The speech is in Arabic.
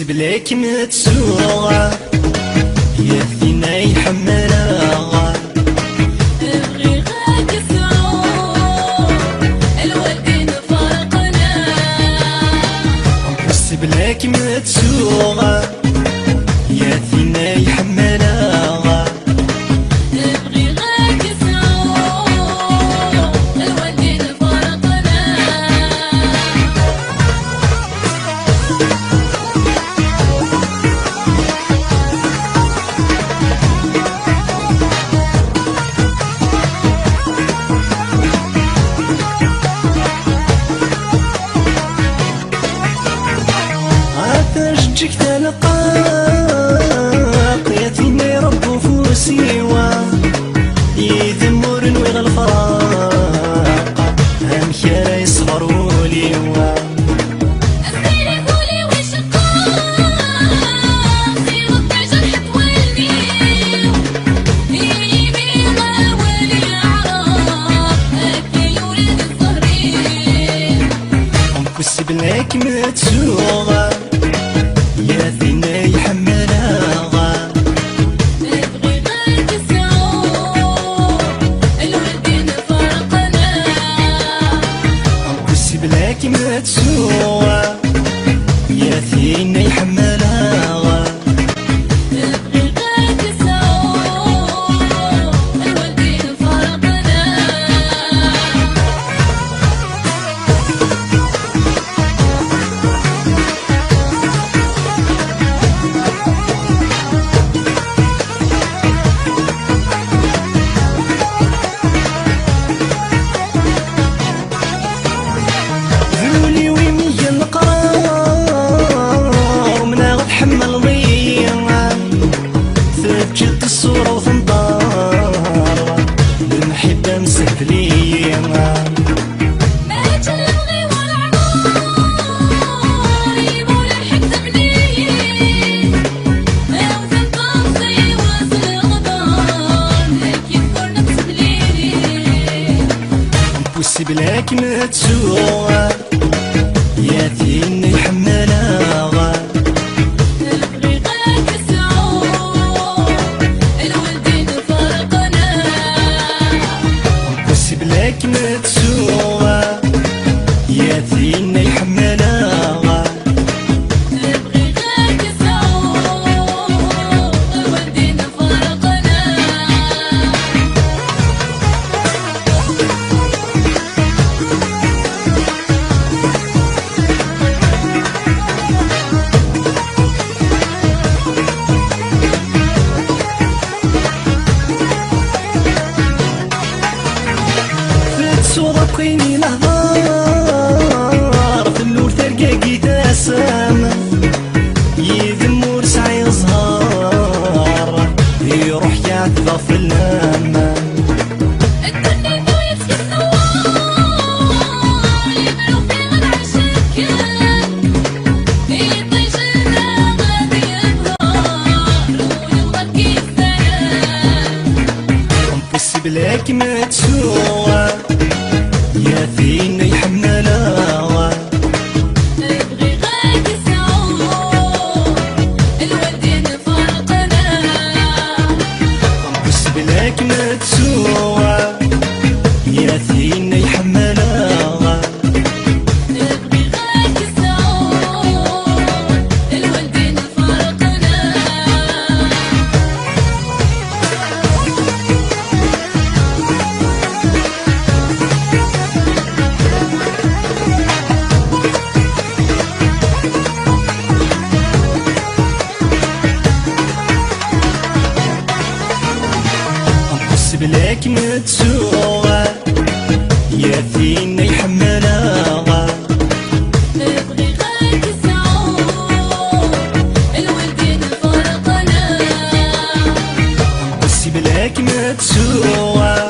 بلاك متسوغة يا فينا يحملها نبغي غاك السعود الوالدين فرقنا بس بلاك متسوغة يا فينا يحملها نبغي غاك السعود الوالدين فرقنا عتشجك تلقاق يا فينا ربو فوسيوا يذمر نويغ الفراق هم خير يصغر وليوا أسيري قولي وش القاق سيرو بجرح تولي يمي غاولي العراق أكي يولد الظهرين بس بلاك متسوغة يا فينا يحملها نبغي غاك السعود الوالدين فرقنا بس بلاك متسوغة يا فينا يحملها نبغي غاك السعود الوالدين فرقنا ذولي ويمي القرار منا غتحمل ضيعة ثبت الصورة وثنطار المحبة مسهلية ما تلغي والعمار يبول الحد بنيه وزن طاصي واصل الغبار هيك يذكر نفس بليلي بس بلاك متسوغة يا فينا يحملها نبغي غاك السعود الوالدين فرقنا بس بلاك متسوغة يا فينا يحملها نبغي غاك السعود الوالدين فرقنا فتسوغة كويني لهضار في اللور ترقاقي تاسم يذمور سعي زهار يروح يعتبى في الهم الدنيا ذويت في النوار يبلو في غد عشاكل يطيجنا غادي يظهر ونبغى كيف سلام بس بلاك متسوغة يا فينا يحملها نبغي غاك السعود الوالدين فرقنا بس بلاك متسوغة يا فينا يحملها نبغي غاك السعود الوالدين فرقنا بس بلاك متسوغة يا فينا يحملها نبغي غاك السعود الوالدين فرقنا بس بلاك متسوغة